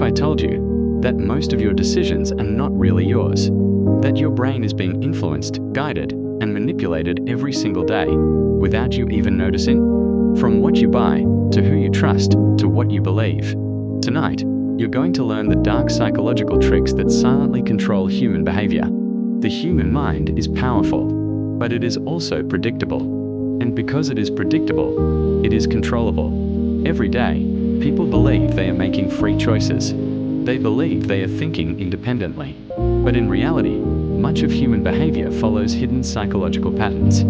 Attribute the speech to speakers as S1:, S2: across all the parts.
S1: if I told you that most of your decisions are not really yours? That your brain is being influenced, guided, and manipulated every single day, without you even noticing? From what you buy, to who you trust, to what you believe. Tonight, you're going to learn the dark psychological tricks that silently control human behavior. The human mind is powerful, but it is also predictable. And because it is predictable, it is controllable. Every day, people believe they are making free choices. They believe they are thinking independently. But in reality, much of human behavior follows hidden psychological patterns.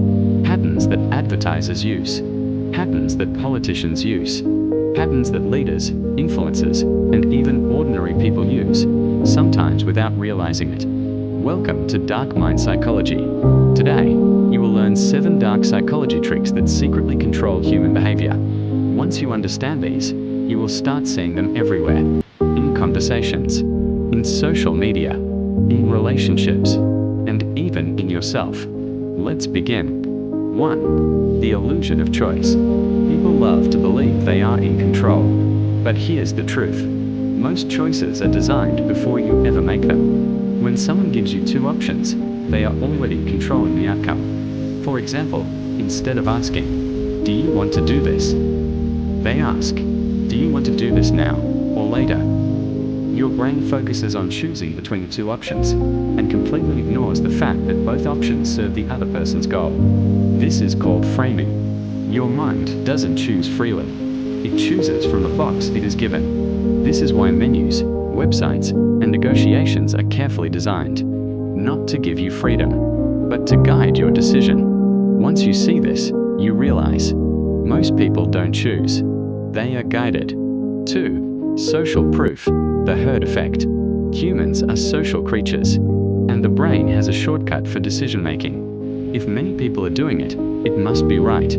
S1: Patterns that advertisers use. Patterns that politicians use. Patterns that leaders, influencers, and even ordinary people use, sometimes without realizing it. Welcome to Dark Mind Psychology. Today, you will learn 7 dark psychology tricks that secretly control human behavior. Once you understand these, you will start seeing them everywhere. In conversations, in social media, in relationships, and even in yourself. Let's begin. 1. The illusion of choice. People love to believe they are in control. But here's the truth. Most choices are designed before you ever make them. When someone gives you 2 options, they are already controlling the outcome. For example, instead of asking, "Do you want to do this?" they ask, "Do you want to do this now, or later?" Your brain focuses on choosing between 2 options, and completely ignores the fact that both options serve the other person's goal. This is called framing. Your mind doesn't choose freely. It chooses from the box it is given. This is why menus, websites, and negotiations are carefully designed. Not to give you freedom, but to guide your decision. Once you see this, you realize, most people don't choose. They are guided. 2. Social proof. The herd effect. Humans are social creatures, and the brain has a shortcut for decision-making. If many people are doing it, it must be right.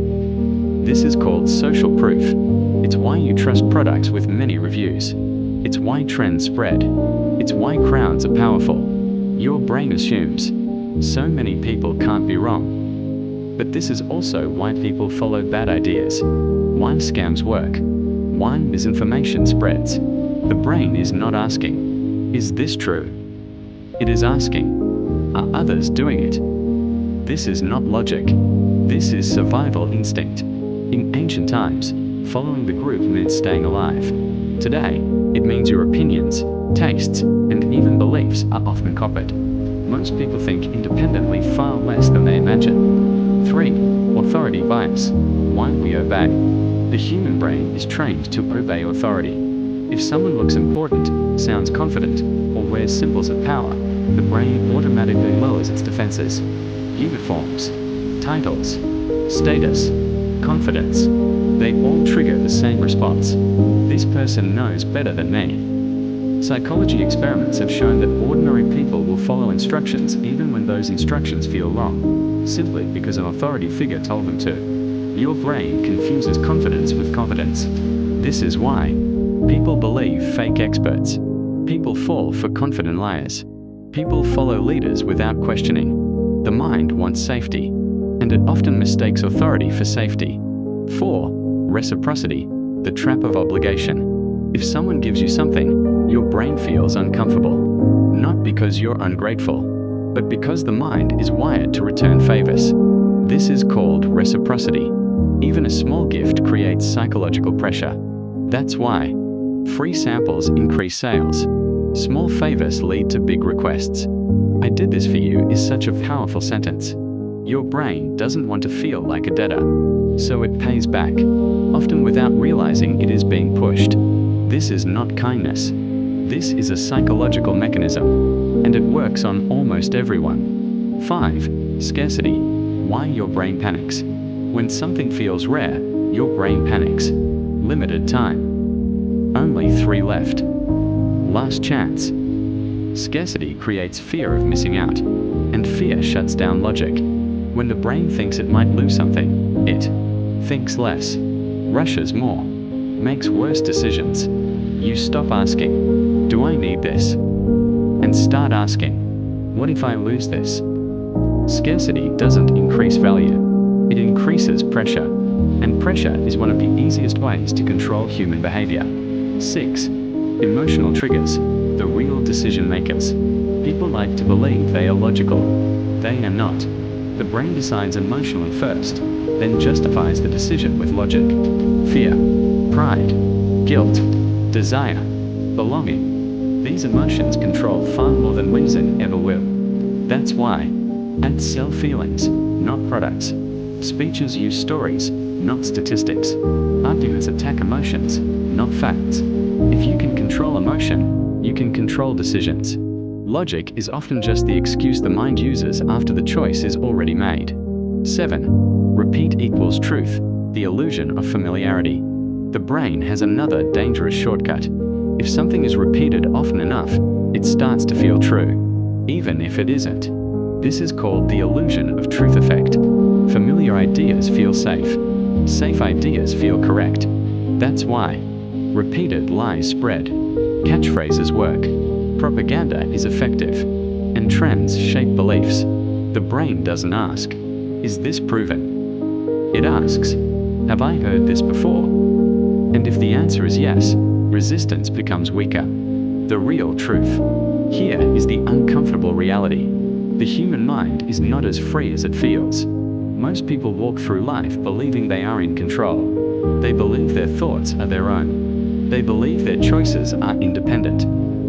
S1: This is called social proof. It's why you trust products with many reviews. It's why trends spread. It's why crowds are powerful. Your brain assumes, so many people can't be wrong. But this is also why people follow bad ideas, why scams work, why misinformation spreads. The brain is not asking, "Is this true?" It is asking, "Are others doing it?" This is not logic. This is survival instinct. In ancient times, following the group meant staying alive. Today, it means your opinions, tastes, and even beliefs are often copied. Most people think independently far less than they imagine. 3. Authority bias. Why we obey. The human brain is trained to obey authority. If someone looks important, sounds confident, or wears symbols of power, the brain automatically lowers its defenses. Uniforms, titles, status, confidence, they all trigger the same response. This person knows better than me. Psychology experiments have shown that ordinary people will follow instructions even when those instructions feel wrong, simply because an authority figure told them to. Your brain confuses confidence with competence. This is why people believe fake experts. People fall for confident liars. People follow leaders without questioning. The mind wants safety, and it often mistakes authority for safety. 4. Reciprocity. The trap of obligation. If someone gives you something, your brain feels uncomfortable. Not because you're ungrateful, but because the mind is wired to return favors. This is called reciprocity. Even a small gift creates psychological pressure. That's why free samples increase sales. Small favors lead to big requests. "I did this for you" is such a powerful sentence. Your brain doesn't want to feel like a debtor, so it pays back, often without realizing it is being pushed. This is not kindness. This is a psychological mechanism, and it works on almost everyone. 5. Scarcity. Why your brain panics. When something feels rare, your brain panics. Limited time. Only 3 left. Last chance. Scarcity creates fear of missing out, and fear shuts down logic. When the brain thinks it might lose something, it thinks less, rushes more, makes worse decisions. You stop asking, "Do I need this?" and start asking, "What if I lose this?" Scarcity doesn't increase value. It increases pressure, and pressure is one of the easiest ways to control human behavior. 6. Emotional triggers, the real decision makers. People like to believe they are logical. They are not. The brain decides emotionally first, then justifies the decision with logic. Fear, pride, guilt, desire, belonging. These emotions control far more than reason ever will. That's why ads sell feelings, not products. Speeches use stories, not statistics. Arguments attack emotions, not facts. If you can control emotion, you can control decisions. Logic is often just the excuse the mind uses after the choice is already made. 7. Repeat equals truth, the illusion of familiarity. The brain has another dangerous shortcut. If something is repeated often enough, it starts to feel true, even if it isn't. This is called the illusion of truth effect. Familiar ideas feel safe. Safe ideas feel correct. That's why repeated lies spread. Catchphrases work. Propaganda is effective. And trends shape beliefs. The brain doesn't ask, is this proven? It asks, have I heard this before? And if the answer is yes, resistance becomes weaker. The real truth. Here is the uncomfortable reality. The human mind is not as free as it feels. Most people walk through life believing they are in control. They believe their thoughts are their own. They believe their choices are independent.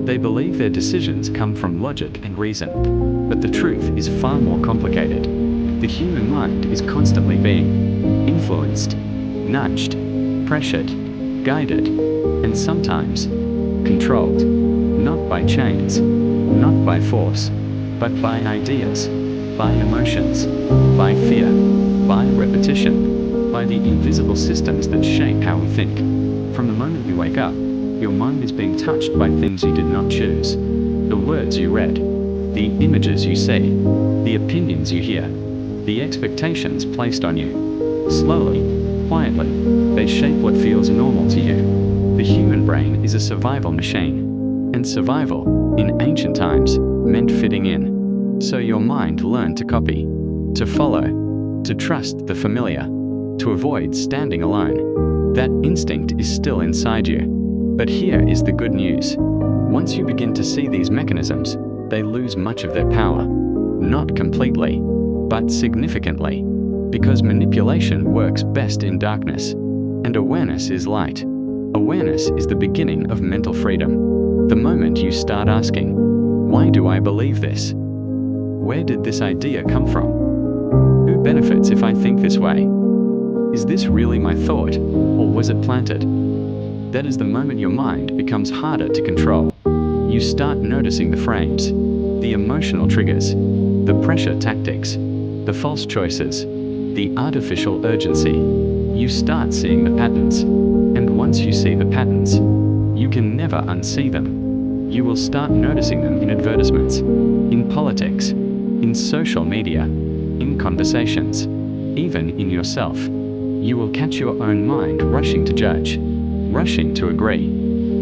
S1: They believe their decisions come from logic and reason. But the truth is far more complicated. The human mind is constantly being influenced, nudged, pressured, guided, and sometimes controlled. Not by chains, not by force, but by ideas, by emotions, by fear, by repetition, by the invisible systems that shape how we think. From the moment you wake up, your mind is being touched by things you did not choose. The words you read, the images you see, the opinions you hear, the expectations placed on you. Slowly, quietly, they shape what feels normal to you. The human brain is a survival machine. And survival, in ancient times, meant fitting in. So your mind learned to copy, to follow, to trust the familiar, to avoid standing alone. That instinct is still inside you. But here is the good news. Once you begin to see these mechanisms, they lose much of their power. Not completely, but significantly. Because manipulation works best in darkness. And awareness is light. Awareness is the beginning of mental freedom. The moment you start asking, why do I believe this? Where did this idea come from? Who benefits if I think this way? Is this really my thought, or was it planted? That is the moment your mind becomes harder to control. You start noticing the frames, the emotional triggers, the pressure tactics, the false choices, the artificial urgency. You start seeing the patterns. And once you see the patterns, you can never unsee them. You will start noticing them in advertisements, in politics, in social media, in conversations, even in yourself. You will catch your own mind rushing to judge, rushing to agree,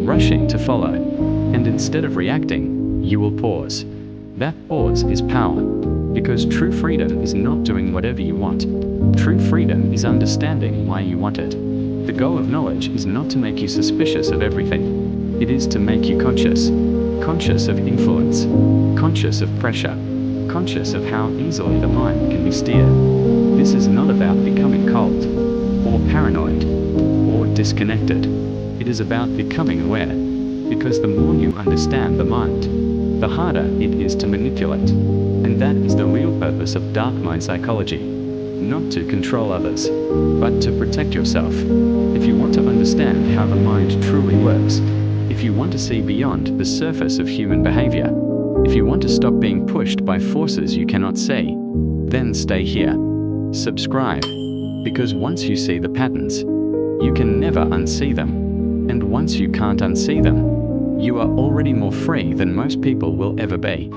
S1: rushing to follow. And instead of reacting, you will pause. That pause is power, because true freedom is not doing whatever you want. True freedom is understanding why you want it. The goal of knowledge is not to make you suspicious of everything. It is to make you conscious. Conscious of influence. Conscious of pressure. Conscious of how easily the mind can be steered. This is not about becoming cold, or paranoid, or disconnected. It is about becoming aware. Because the more you understand the mind, the harder it is to manipulate. And that is the real purpose of dark mind psychology. Not to control others, but to protect yourself. If you want to understand how the mind truly works, if you want to see beyond the surface of human behavior, if you want to stop being pushed by forces you cannot see, then stay here. Subscribe. Because once you see the patterns, you can never unsee them. And once you can't unsee them, you are already more free than most people will ever be.